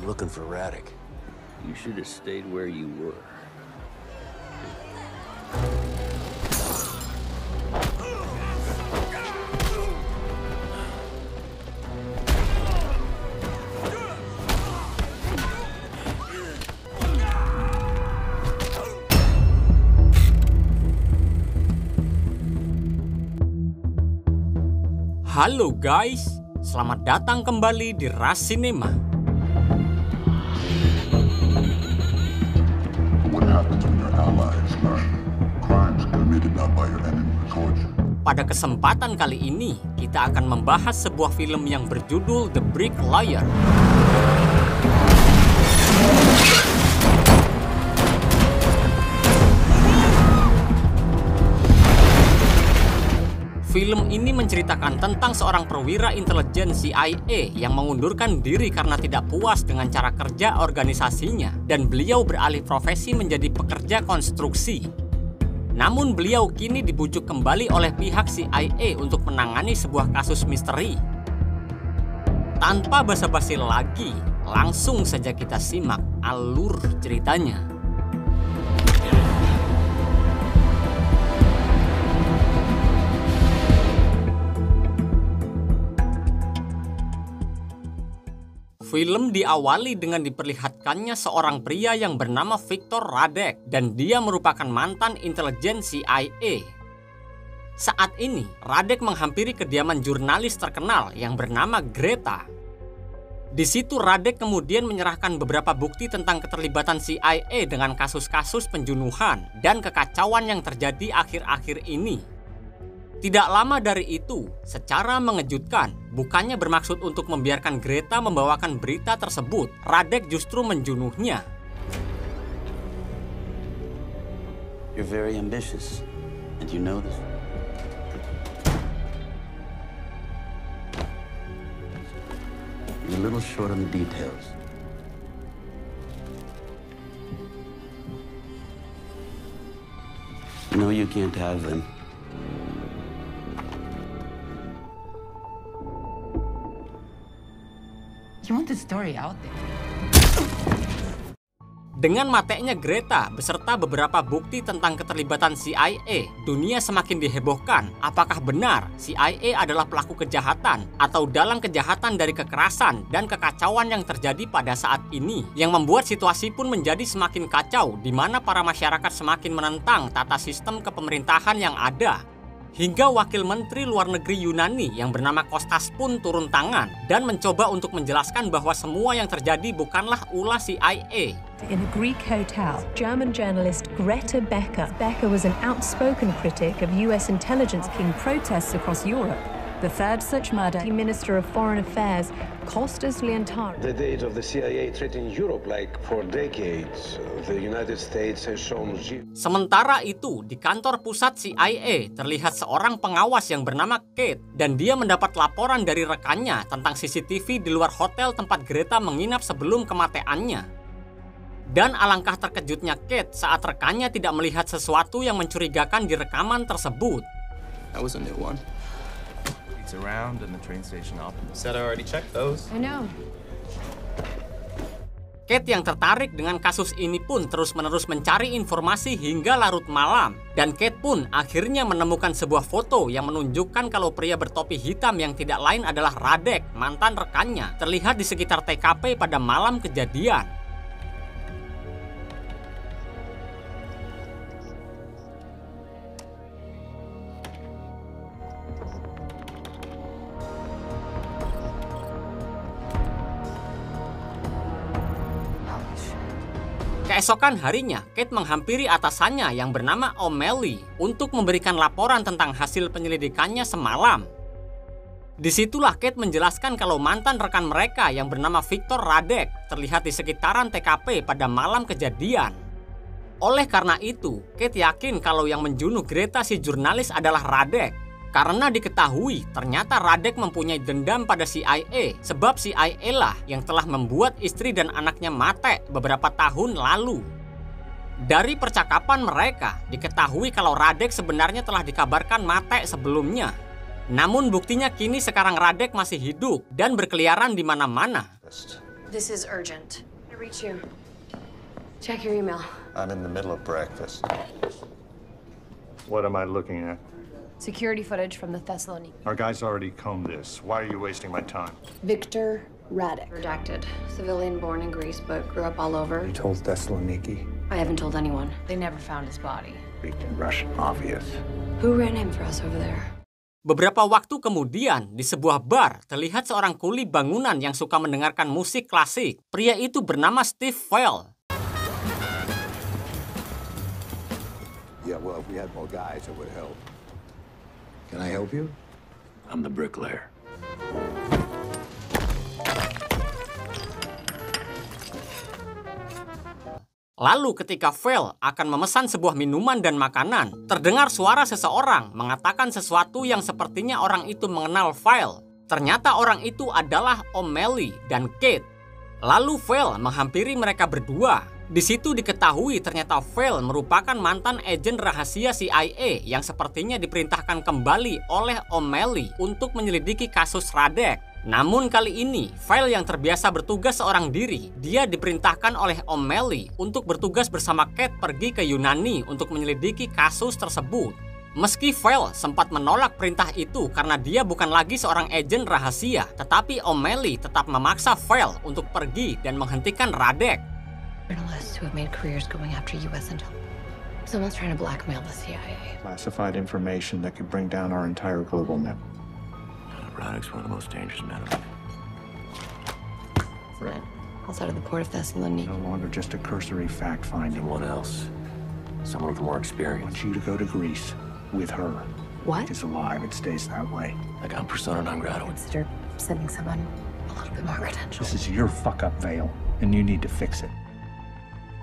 looking for Radek. You should have stayed where you were. Halo guys, selamat datang kembali di Rush Cinema. Pada kesempatan kali ini, kita akan membahas sebuah film yang berjudul The Bricklayer. Film ini menceritakan tentang seorang perwira intelijen CIA yang mengundurkan diri karena tidak puas dengan cara kerja organisasinya dan beliau beralih profesi menjadi pekerja konstruksi. Namun beliau kini dibujuk kembali oleh pihak CIA untuk menangani sebuah kasus misteri. Tanpa basa-basi lagi, langsung saja kita simak alur ceritanya. Film diawali dengan diperlihatkannya seorang pria yang bernama Viktor Radek dan dia merupakan mantan intelijen CIA. Saat ini, Radek menghampiri kediaman jurnalis terkenal yang bernama Greta. Di situ Radek kemudian menyerahkan beberapa bukti tentang keterlibatan CIA dengan kasus-kasus penjunuhan dan kekacauan yang terjadi akhir-akhir ini. Tidak lama dari itu, secara mengejutkan, bukannya bermaksud untuk membiarkan Greta membawakan berita tersebut, Radek justru menjunuhnya. You're very ambitious, and you know this. You're a little short on the details. No, you can't have them. You want the story out there? Dengan mateknya Greta beserta beberapa bukti tentang keterlibatan CIA, dunia semakin dihebohkan. Apakah benar CIA adalah pelaku kejahatan atau dalang kejahatan dari kekerasan dan kekacauan yang terjadi pada saat ini, yang membuat situasi pun menjadi semakin kacau, di mana para masyarakat semakin menentang tata sistem kepemerintahan yang ada. Hingga wakil menteri luar negeri Yunani yang bernama Kostas pun turun tangan dan mencoba untuk menjelaskan bahwa semua yang terjadi bukanlah ulah CIA. In a Greek hotel, German journalist Greta Becker. Becker was an outspoken critic of US intelligence king protests across Europe. The third such murder, the Minister of Foreign Affairs, Kostas Leontaris. The days of the CIA threatening Europe like for decades. The United States has shown. Sementara itu, di kantor pusat CIA terlihat seorang pengawas yang bernama Kate dan dia mendapat laporan dari rekannya tentang CCTV di luar hotel tempat Greta menginap sebelum kematiannya. Dan alangkah terkejutnya Kate saat rekannya tidak melihat sesuatu yang mencurigakan di rekaman tersebut. That was a new one. Around in the train station opposite. Said I already checked those. I know. Kate yang tertarik dengan kasus ini pun terus-menerus mencari informasi hingga larut malam. Dan Kate pun akhirnya menemukan sebuah foto yang menunjukkan kalau pria bertopi hitam yang tidak lain adalah Radek, mantan rekannya, terlihat di sekitar TKP pada malam kejadian. Keesokan harinya, Kate menghampiri atasannya yang bernama O'Malley untuk memberikan laporan tentang hasil penyelidikannya semalam. Disitulah Kate menjelaskan kalau mantan rekan mereka yang bernama Viktor Radek terlihat di sekitaran TKP pada malam kejadian. Oleh karena itu, Kate yakin kalau yang menjunuh Greta si jurnalis adalah Radek. Karena diketahui ternyata Radek mempunyai dendam pada CIA sebab CIA lah yang telah membuat istri dan anaknya mati beberapa tahun lalu. Dari percakapan mereka diketahui kalau Radek sebenarnya telah dikabarkan mati sebelumnya. Namun buktinya kini sekarang Radek masih hidup dan berkeliaran di mana-mana. This is urgent. I reach you. Check your email. I'm in the middle of breakfast. What am I looking at? Security footage from the Thessaloniki. Our guys already combed this. Why are you wasting my time? Victor Radek. Redacted. Civilian born in Greece, but grew up all over. You told Thessaloniki? I haven't told anyone. They never found his body. Russian obvious. Who ran him for us over there? Beberapa waktu kemudian, di sebuah bar, terlihat seorang kuli bangunan yang suka mendengarkan musik klasik. Pria itu bernama Steve Fell. Yeah, well, if we had more guys, it would help. Can I help you? I'm the bricklayer. Lalu ketika Fell akan memesan sebuah minuman dan makanan, terdengar suara seseorang mengatakan sesuatu yang sepertinya orang itu mengenal Fell. Ternyata orang itu adalah O'Malley dan Kate. Lalu Fell menghampiri mereka berdua. Di situ diketahui ternyata Fell merupakan mantan agen rahasia CIA yang sepertinya diperintahkan kembali oleh O'Malley untuk menyelidiki kasus Radek. Namun kali ini, Fell yang terbiasa bertugas seorang diri, dia diperintahkan oleh O'Malley untuk bertugas bersama Kate pergi ke Yunani untuk menyelidiki kasus tersebut. Meski Fell sempat menolak perintah itu karena dia bukan lagi seorang agen rahasia, tetapi O'Malley tetap memaksa Fell untuk pergi dan menghentikan Radek. Journalists who have made careers going after U.S. intelligence. Someone's trying to blackmail the CIA. Classified information that could bring down our entire global network. Radek's one of the most dangerous men alive. Isn't it? Outside of the port of Thessaloniki. No longer just a cursory fact-finding. Someone else. Someone with more I experience. want you to go to Greece with her. What? It's alive. It stays that way. Like I'm persona non grata. Consider sending someone a little bit more credentials. This is your fuck-up veil, and you need to fix it.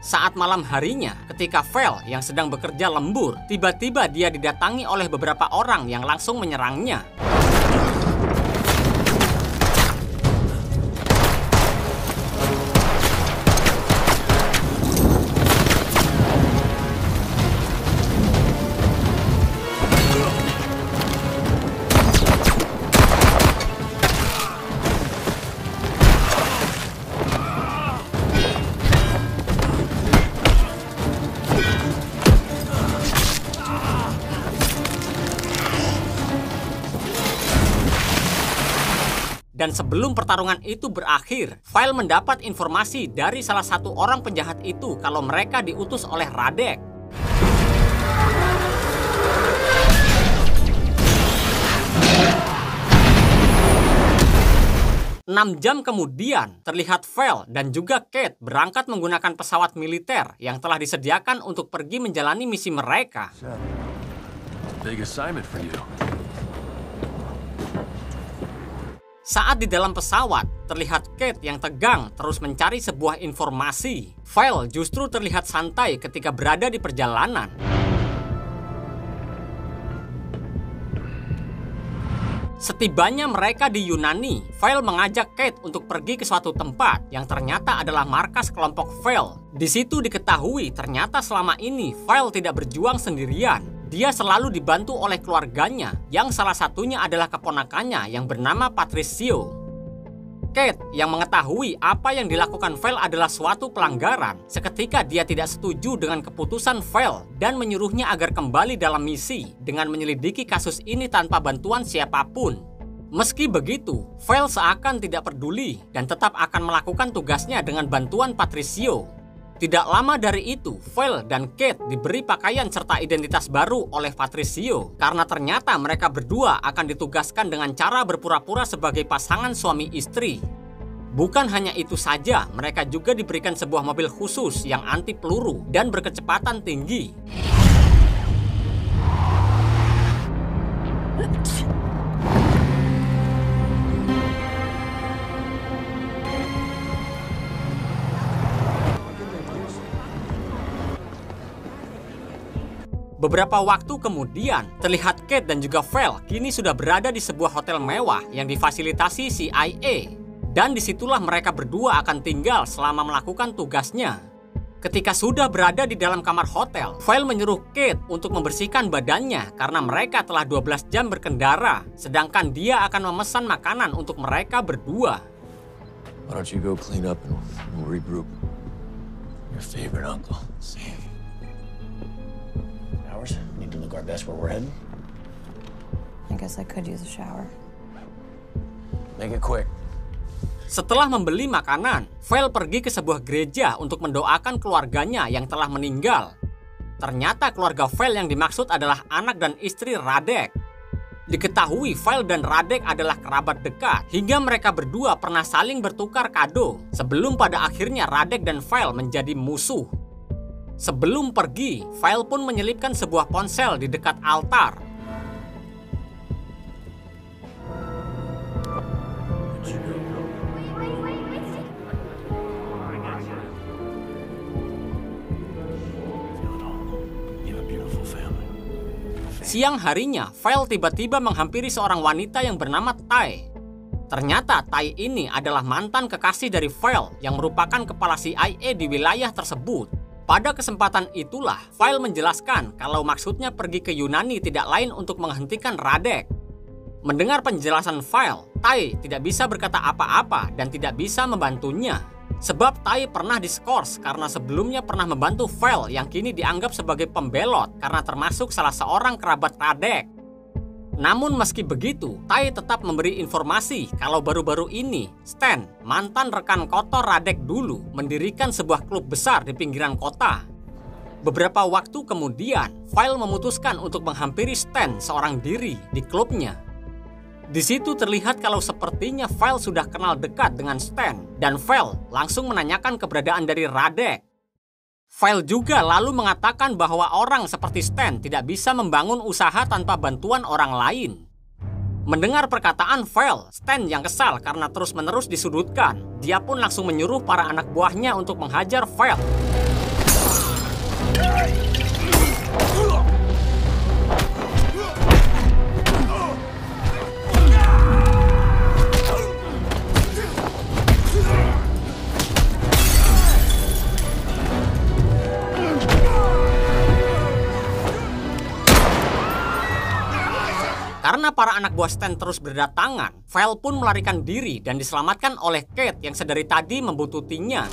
Saat malam harinya, ketika Fell yang sedang bekerja lembur, tiba-tiba dia didatangi oleh beberapa orang yang langsung menyerangnya. Dan sebelum pertarungan itu berakhir, Fell mendapat informasi dari salah satu orang penjahat itu kalau mereka diutus oleh Radek. Enam jam kemudian, terlihat Fell dan juga Kate berangkat menggunakan pesawat militer yang telah disediakan untuk pergi menjalani misi mereka. Big assignment for you. Saat di dalam pesawat, terlihat Kate yang tegang terus mencari sebuah informasi. Fell justru terlihat santai ketika berada di perjalanan. Setibanya mereka di Yunani, Fell mengajak Kate untuk pergi ke suatu tempat yang ternyata adalah markas kelompok Fell. Di situ diketahui ternyata selama ini Fell tidak berjuang sendirian. Dia selalu dibantu oleh keluarganya, yang salah satunya adalah keponakannya yang bernama Patricio. Kate yang mengetahui apa yang dilakukan Fell adalah suatu pelanggaran, seketika dia tidak setuju dengan keputusan Fell dan menyuruhnya agar kembali dalam misi dengan menyelidiki kasus ini tanpa bantuan siapapun. Meski begitu, Fell seakan tidak peduli dan tetap akan melakukan tugasnya dengan bantuan Patricio. Tidak lama dari itu, Fell dan Kate diberi pakaian serta identitas baru oleh Patricio karena ternyata mereka berdua akan ditugaskan dengan cara berpura-pura sebagai pasangan suami istri. Bukan hanya itu saja, mereka juga diberikan sebuah mobil khusus yang anti peluru dan berkecepatan tinggi. Beberapa waktu kemudian, terlihat Kate dan juga Fell kini sudah berada di sebuah hotel mewah yang difasilitasi CIA. Dan disitulah mereka berdua akan tinggal selama melakukan tugasnya. Ketika sudah berada di dalam kamar hotel, Fell menyuruh Kate untuk membersihkan badannya karena mereka telah 12 jam berkendara, sedangkan dia akan memesan makanan untuk mereka berdua. Why don't you go clean up and we'll regroup? Your favorite uncle, Sam. Ours? Need to look our best where we're heading? I guess I could use a shower. Make it quick. Setelah membeli makanan, Val pergi ke sebuah gereja untuk mendoakan keluarganya yang telah meninggal. Ternyata keluarga Val yang dimaksud adalah anak dan istri Radek. Diketahui Val dan Radek adalah kerabat dekat, hingga mereka berdua pernah saling bertukar kado, sebelum pada akhirnya Radek dan Val menjadi musuh. Sebelum pergi, Val pun menyelipkan sebuah ponsel di dekat altar. Siang harinya, Val tiba-tiba menghampiri seorang wanita yang bernama Tai. Ternyata Tai ini adalah mantan kekasih dari Val yang merupakan kepala CIA di wilayah tersebut. Pada kesempatan itulah, Val menjelaskan kalau maksudnya pergi ke Yunani tidak lain untuk menghentikan Radek. Mendengar penjelasan Val, Tai tidak bisa berkata apa-apa dan tidak bisa membantunya. Sebab Tai pernah diskors karena sebelumnya pernah membantu Val yang kini dianggap sebagai pembelot karena termasuk salah seorang kerabat Radek. Namun meski begitu, Tai tetap memberi informasi kalau baru-baru ini Stan, mantan rekan kotor Radek dulu, mendirikan sebuah klub besar di pinggiran kota. Beberapa waktu kemudian, Val memutuskan untuk menghampiri Stan seorang diri di klubnya. Di situ terlihat kalau sepertinya Val sudah kenal dekat dengan Stan, dan Val langsung menanyakan keberadaan dari Radek. Val juga lalu mengatakan bahwa orang seperti Stan tidak bisa membangun usaha tanpa bantuan orang lain. Mendengar perkataan Val, Stan yang kesal karena terus-menerus disudutkan, dia pun langsung menyuruh para anak buahnya untuk menghajar Val. Karena para anak buah Stan terus berdatangan, Val pun melarikan diri dan diselamatkan oleh Kate yang sedari tadi membuntutinya.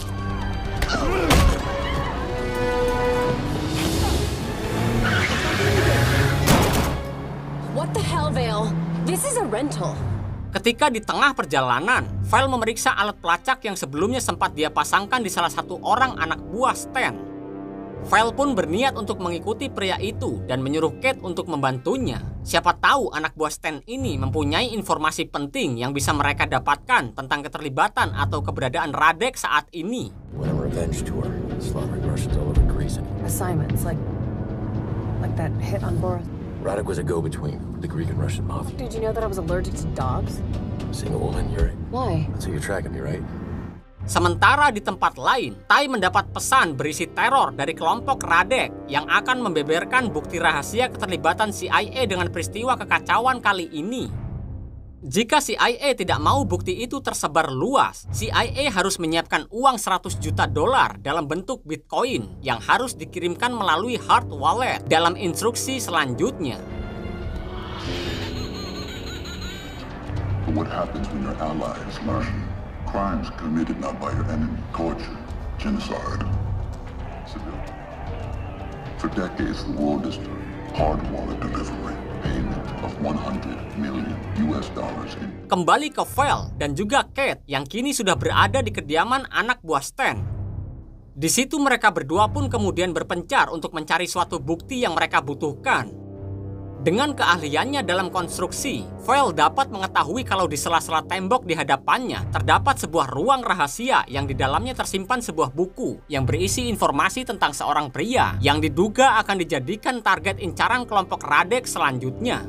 What the hell, Vale? This is a rental. Ketika di tengah perjalanan, Val memeriksa alat pelacak yang sebelumnya sempat dia pasangkan di salah satu orang anak buah Stan. Val pun berniat untuk mengikuti pria itu dan menyuruh Kate untuk membantunya. Siapa tahu anak buah Stan ini mempunyai informasi penting yang bisa mereka dapatkan tentang keterlibatan atau keberadaan Radek saat ini. Assignments like that hit on Boris. Radek was a go-between the Greek and Russian mafia. Did you know that I was allergic to dogs? Single woman, you're right. Why? So you're tracking me, right? Sementara di tempat lain, Tai mendapat pesan berisi teror dari kelompok Radek yang akan membeberkan bukti rahasia keterlibatan CIA dengan peristiwa kekacauan kali ini. Jika CIA tidak mau bukti itu tersebar luas, CIA harus menyiapkan uang $100 juta dalam bentuk Bitcoin yang harus dikirimkan melalui hard wallet dalam instruksi selanjutnya. What happens when your allies learn crimes committed not by your enemy, torture, genocide, civilian. For decades, the world is hard wallet delivery, payment of $100 million in. Kembali ke Val dan juga Kate yang kini sudah berada di kediaman anak buah Stan. Di situ mereka berdua pun kemudian berpencar untuk mencari suatu bukti yang mereka butuhkan. Dengan keahliannya dalam konstruksi, Val dapat mengetahui kalau di sela-sela tembok di hadapannya terdapat sebuah ruang rahasia yang di dalamnya tersimpan sebuah buku yang berisi informasi tentang seorang pria yang diduga akan dijadikan target incaran kelompok Radek selanjutnya.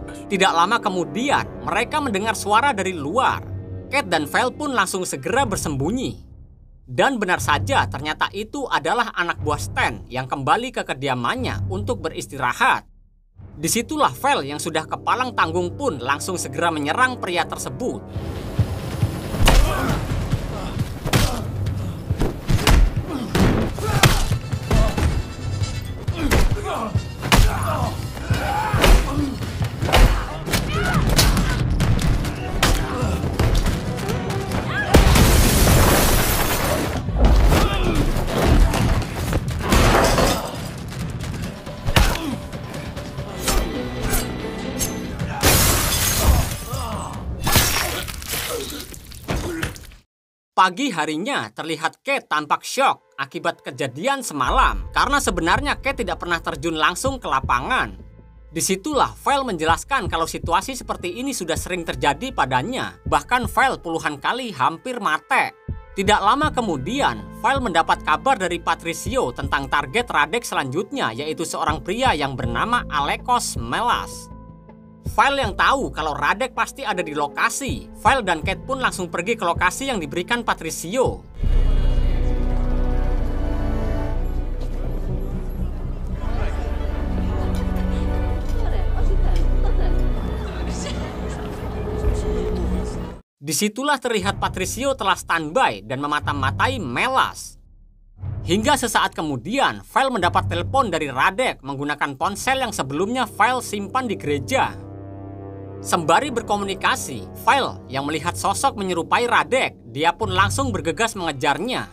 Tidak lama kemudian, mereka mendengar suara dari luar. Kate dan Val pun langsung segera bersembunyi. Dan benar saja, ternyata itu adalah anak buah Stan yang kembali ke kediamannya untuk beristirahat. Disitulah Val yang sudah kepalang tanggung pun langsung segera menyerang pria tersebut. Pagi harinya terlihat Kate tampak syok akibat kejadian semalam karena sebenarnya Kate tidak pernah terjun langsung ke lapangan. Disitulah Val menjelaskan kalau situasi seperti ini sudah sering terjadi padanya. Bahkan Val puluhan kali hampir mati. Tidak lama kemudian, Val mendapat kabar dari Patricio tentang target Radek selanjutnya, yaitu seorang pria yang bernama Alekos Melas. Val yang tahu kalau Radek pasti ada di lokasi. Val dan Kate pun langsung pergi ke lokasi yang diberikan Patricio. Disitulah terlihat Patricio telah standby dan memata-matai Melas. Hingga sesaat kemudian, Val mendapat telepon dari Radek menggunakan ponsel yang sebelumnya Val simpan di gereja. Sembari berkomunikasi, Val yang melihat sosok menyerupai Radek, dia pun langsung bergegas mengejarnya.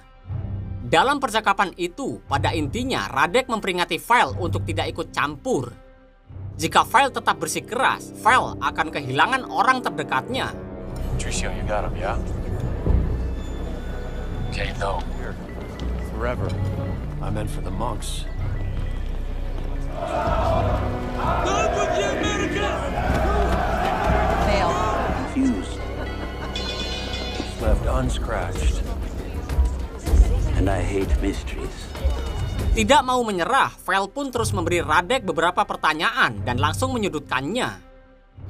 Dalam percakapan itu, pada intinya Radek memperingati Val untuk tidak ikut campur. Jika Val tetap bersikeras, Val akan kehilangan orang terdekatnya. Patricio, you got him, yeah? Okay, no. Here. Forever. I meant for the monks. Fail. Fused. Just left unscratched. And I hate mysteries. Tidak mau menyerah, Val pun terus memberi Radek beberapa pertanyaan dan langsung menyudutkannya.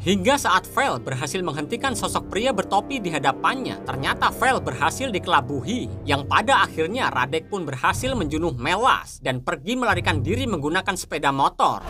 Hingga saat Val berhasil menghentikan sosok pria bertopi di hadapannya, ternyata Val berhasil dikelabuhi. Yang pada akhirnya Radek pun berhasil menjunuh Melas dan pergi melarikan diri menggunakan sepeda motor.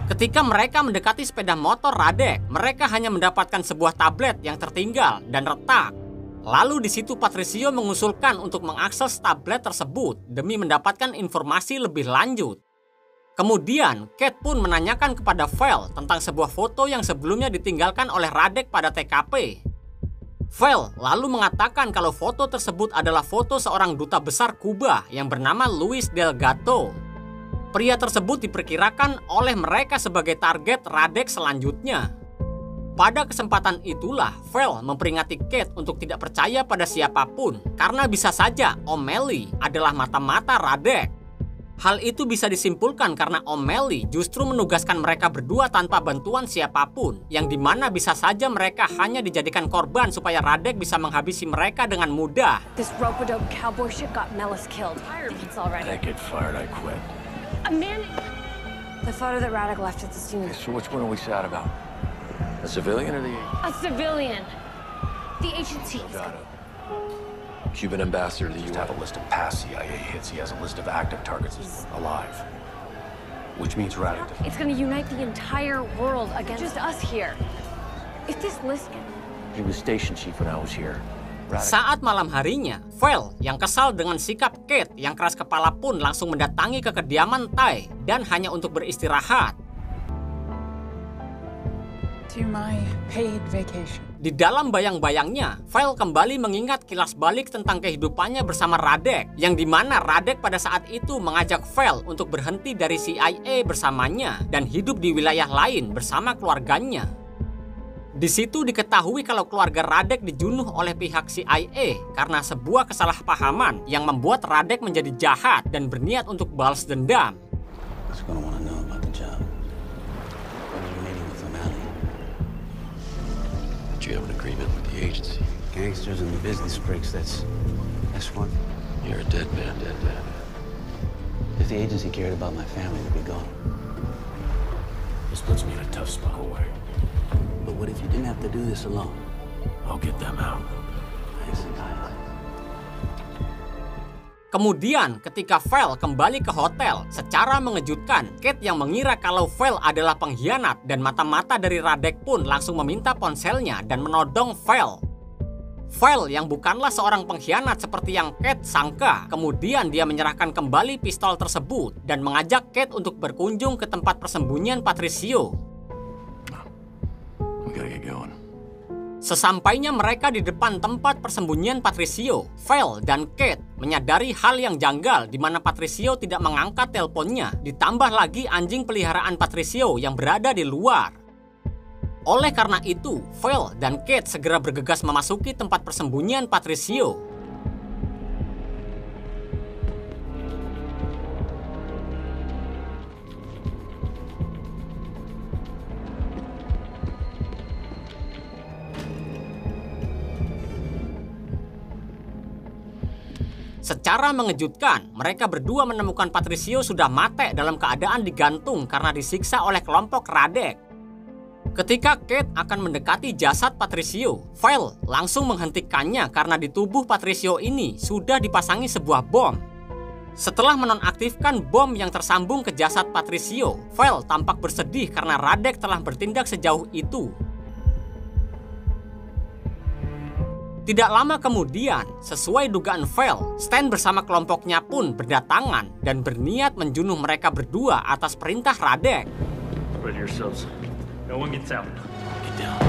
Ketika mereka mendekati sepeda motor Radek, mereka hanya mendapatkan sebuah tablet yang tertinggal dan retak. Lalu di situ Patricio mengusulkan untuk mengakses tablet tersebut demi mendapatkan informasi lebih lanjut. Kemudian, Kate pun menanyakan kepada Val tentang sebuah foto yang sebelumnya ditinggalkan oleh Radek pada TKP. Val lalu mengatakan kalau foto tersebut adalah foto seorang duta besar Kuba yang bernama Luis Delgado. Pria tersebut diperkirakan oleh mereka sebagai target Radek selanjutnya. Pada kesempatan itulah, Val memperingati Kate untuk tidak percaya pada siapapun karena bisa saja O'Malley adalah mata-mata Radek. Hal itu bisa disimpulkan karena O'Malley justru menugaskan mereka berdua tanpa bantuan siapapun, yang dimana bisa saja mereka hanya dijadikan korban supaya Radek bisa menghabisi mereka dengan mudah. This rope-a-dope cowboy shit got Melis killed. It's already. I get fired, I quit. A man. The photo that Radek left at the scene. So which one are we sad about? The civilian or the... A civilian. The agency. Got it. Cuban ambassador to the U.S. have a list of past CIA hits. He has a list of active targets alive. Which means Radek. It's gonna unite the entire world against just us here. If this list... He was station chief when I was here. Saat malam harinya, Val yang kesal dengan sikap Kate yang keras kepala pun langsung mendatangi ke kediaman Tai dan hanya untuk beristirahat. To my paid vacation. Di dalam bayang-bayangnya, Val kembali mengingat kilas balik tentang kehidupannya bersama Radek, yang dimana Radek pada saat itu mengajak Val untuk berhenti dari CIA bersamanya dan hidup di wilayah lain bersama keluarganya. Di situ diketahui kalau keluarga Radek dijunuh oleh pihak CIA karena sebuah kesalahpahaman yang membuat Radek menjadi jahat dan berniat untuk balas dendam. What's gonna wanna know about the job? When are you meeting with O'Malley? Did you have an agreement with the agency? Gangsters and the business pricks, that's one. You're a dead man, dead man. If the agency cared about my family, they'd be gone. This puts me in a tough spot. Away. But what if you didn't have to do this alone? I'll get them out. Kemudian ketika Val kembali ke hotel, secara mengejutkan, Kate yang mengira kalau Val adalah pengkhianat dan mata-mata dari Radek pun langsung meminta ponselnya dan menodong Val. Val yang bukanlah seorang pengkhianat seperti yang Kate sangka, kemudian dia menyerahkan kembali pistol tersebut dan mengajak Kate untuk berkunjung ke tempat persembunyian Patricio. Sesampainya mereka di depan tempat persembunyian Patricio, Val dan Kate menyadari hal yang janggal di mana Patricio tidak mengangkat teleponnya, ditambah lagi anjing peliharaan Patricio yang berada di luar. Oleh karena itu, Val dan Kate segera bergegas memasuki tempat persembunyian Patricio. Secara mengejutkan, mereka berdua menemukan Patricio sudah mati dalam keadaan digantung karena disiksa oleh kelompok Radek. Ketika Kate akan mendekati jasad Patricio, Val langsung menghentikannya karena di tubuh Patricio ini sudah dipasangi sebuah bom. Setelah menonaktifkan bom yang tersambung ke jasad Patricio, Val tampak bersedih karena Radek telah bertindak sejauh itu. Tidak lama kemudian, sesuai dugaan Val, Stan bersama kelompoknya pun berdatangan dan berniat menjunuh mereka berdua atas perintah Radek. Spread yourselves. No one gets out. Get down.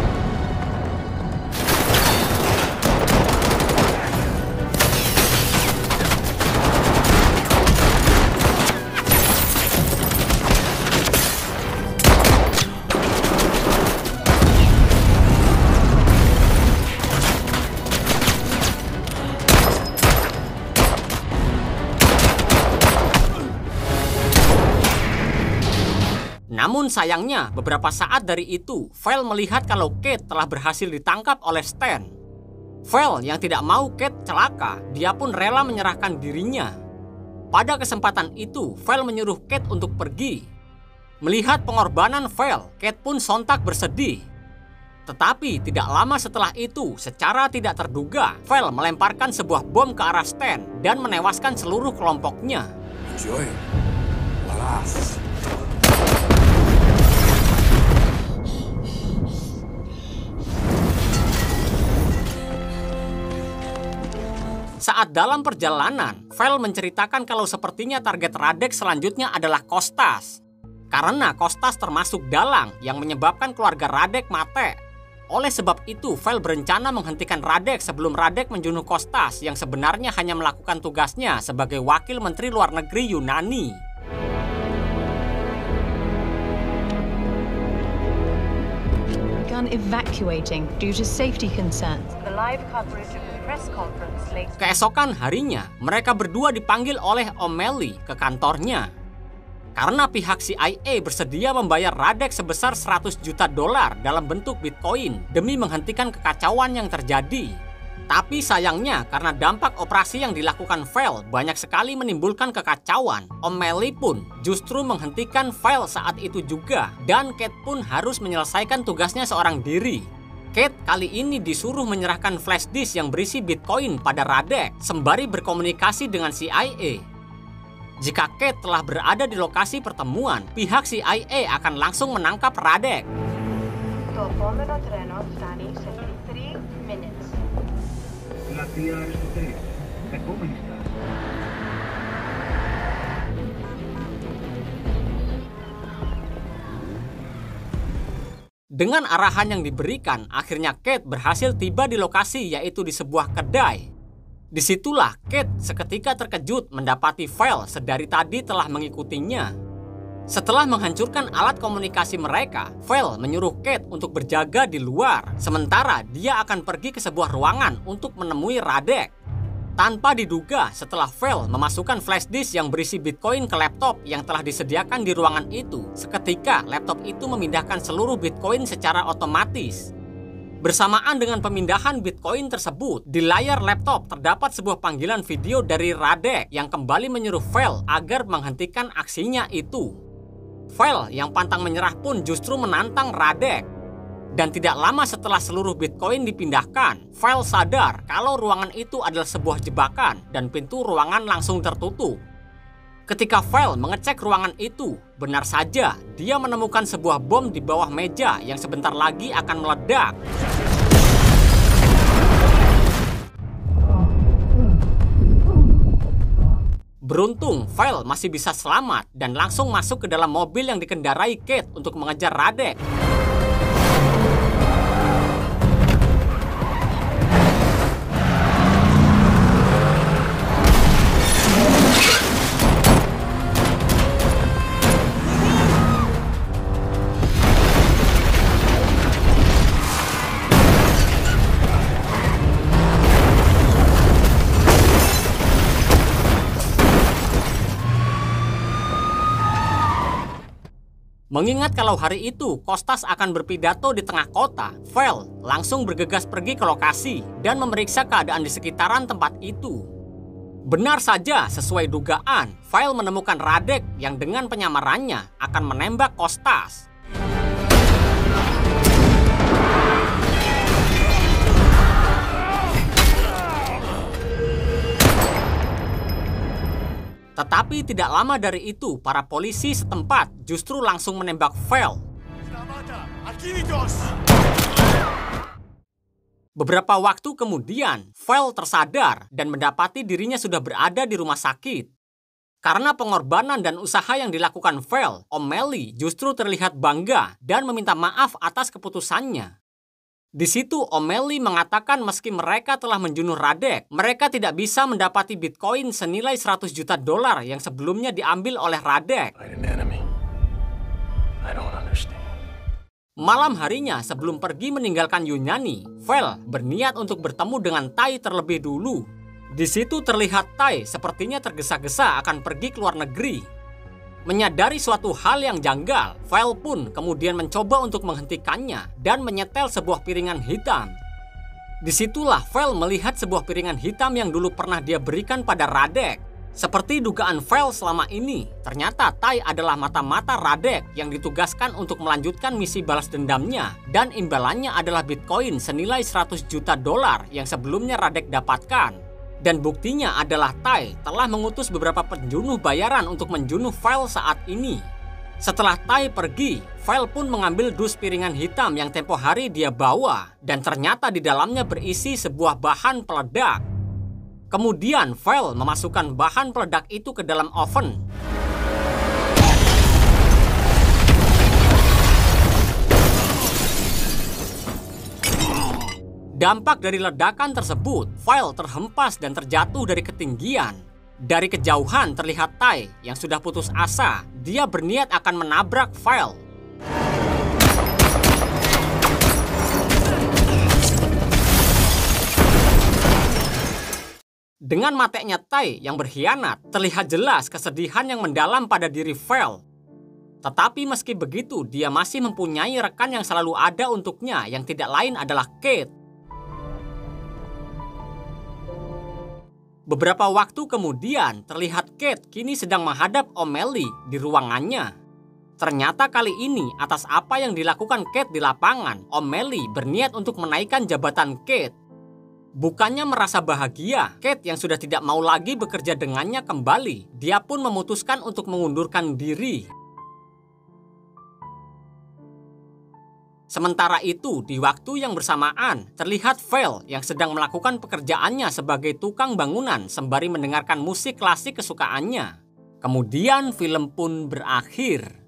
Namun sayangnya, beberapa saat dari itu, Val melihat kalau Kate telah berhasil ditangkap oleh Stan. Val yang tidak mau Kate celaka, dia pun rela menyerahkan dirinya. Pada kesempatan itu, Val menyuruh Kate untuk pergi. Melihat pengorbanan Val, Kate pun sontak bersedih. Tetapi tidak lama setelah itu, secara tidak terduga, Val melemparkan sebuah bom ke arah Stan dan menewaskan seluruh kelompoknya. Enjoy. Walas. Saat dalam perjalanan, Val menceritakan kalau sepertinya target Radek selanjutnya adalah Kostas. Karena Kostas termasuk dalang yang menyebabkan keluarga Radek mati. Oleh sebab itu, Val berencana menghentikan Radek sebelum Radek menjunuh Kostas yang sebenarnya hanya melakukan tugasnya sebagai wakil Menteri Luar Negeri Yunani. Evacuating due to safety concerns. The live coverage of the press conference later. Keesokan harinya, mereka berdua dipanggil oleh O'Malley ke kantornya. Karena pihak CIA bersedia membayar Radek sebesar $100 juta dalam bentuk Bitcoin demi menghentikan kekacauan yang terjadi. Tapi sayangnya, karena dampak operasi yang dilakukan Val banyak sekali menimbulkan kekacauan, O'Malley pun justru menghentikan Val saat itu juga, dan Kate pun harus menyelesaikan tugasnya seorang diri. Kate kali ini disuruh menyerahkan flash disk yang berisi Bitcoin pada Radek, sembari berkomunikasi dengan CIA. Jika Kate telah berada di lokasi pertemuan, pihak CIA akan langsung menangkap Radek. Dengan arahan yang diberikan, akhirnya Kate berhasil tiba di lokasi, yaitu di sebuah kedai. Disitulah Kate seketika terkejut mendapati Val sedari tadi telah mengikutinya. Setelah menghancurkan alat komunikasi mereka, Val menyuruh Kate untuk berjaga di luar, sementara dia akan pergi ke sebuah ruangan untuk menemui Radek. Tanpa diduga, setelah Val memasukkan flash disk yang berisi Bitcoin ke laptop yang telah disediakan di ruangan itu, seketika laptop itu memindahkan seluruh Bitcoin secara otomatis. Bersamaan dengan pemindahan Bitcoin tersebut, di layar laptop terdapat sebuah panggilan video dari Radek yang kembali menyuruh Val agar menghentikan aksinya itu. Val yang pantang menyerah pun justru menantang Radek. Dan tidak lama setelah seluruh Bitcoin dipindahkan, Val sadar kalau ruangan itu adalah sebuah jebakan dan pintu ruangan langsung tertutup. Ketika Val mengecek ruangan itu, benar saja dia menemukan sebuah bom di bawah meja yang sebentar lagi akan meledak. Beruntung, Val masih bisa selamat dan langsung masuk ke dalam mobil yang dikendarai Kate untuk mengejar Radek. Mengingat kalau hari itu Costas akan berpidato di tengah kota, Val langsung bergegas pergi ke lokasi dan memeriksa keadaan di sekitaran tempat itu. Benar saja, sesuai dugaan, Val menemukan Radek yang dengan penyamarannya akan menembak Costas. Tetapi tidak lama dari itu, para polisi setempat justru langsung menembak Val. Beberapa waktu kemudian, Val tersadar dan mendapati dirinya sudah berada di rumah sakit. Karena pengorbanan dan usaha yang dilakukan Val, O'Malley justru terlihat bangga dan meminta maaf atas keputusannya. Di situ O'Malley mengatakan meski mereka telah menjunuh Radek, mereka tidak bisa mendapati Bitcoin senilai $100 juta yang sebelumnya diambil oleh Radek. Malam harinya sebelum pergi meninggalkan Yunani, Val berniat untuk bertemu dengan Tai terlebih dulu. Di situ terlihat Tai sepertinya tergesa-gesa akan pergi ke luar negeri. Menyadari suatu hal yang janggal, Val pun kemudian mencoba untuk menghentikannya dan menyetel sebuah piringan hitam. Disitulah Val melihat sebuah piringan hitam yang dulu pernah dia berikan pada Radek. Seperti dugaan Val selama ini, ternyata Tai adalah mata-mata Radek yang ditugaskan untuk melanjutkan misi balas dendamnya, dan imbalannya adalah Bitcoin senilai $100 juta yang sebelumnya Radek dapatkan. Dan buktinya adalah Tai telah mengutus beberapa penjunuh bayaran untuk menjunuh Val saat ini. Setelah Tai pergi, Val pun mengambil dus piringan hitam yang tempo hari dia bawa, dan ternyata di dalamnya berisi sebuah bahan peledak. Kemudian Val memasukkan bahan peledak itu ke dalam oven. Dampak dari ledakan tersebut, Val terhempas dan terjatuh dari ketinggian. Dari kejauhan terlihat Tai yang sudah putus asa. Dia berniat akan menabrak Val. Dengan matanya Tai yang berkhianat, terlihat jelas kesedihan yang mendalam pada diri Val. Tetapi meski begitu, dia masih mempunyai rekan yang selalu ada untuknya, yang tidak lain adalah Kate. Beberapa waktu kemudian, terlihat Kate kini sedang menghadap O'Malley di ruangannya. Ternyata kali ini, atas apa yang dilakukan Kate di lapangan, O'Malley berniat untuk menaikkan jabatan Kate. Bukannya merasa bahagia, Kate yang sudah tidak mau lagi bekerja dengannya kembali, dia pun memutuskan untuk mengundurkan diri. Sementara itu, di waktu yang bersamaan, terlihat Val yang sedang melakukan pekerjaannya sebagai tukang bangunan sembari mendengarkan musik klasik kesukaannya. Kemudian film pun berakhir.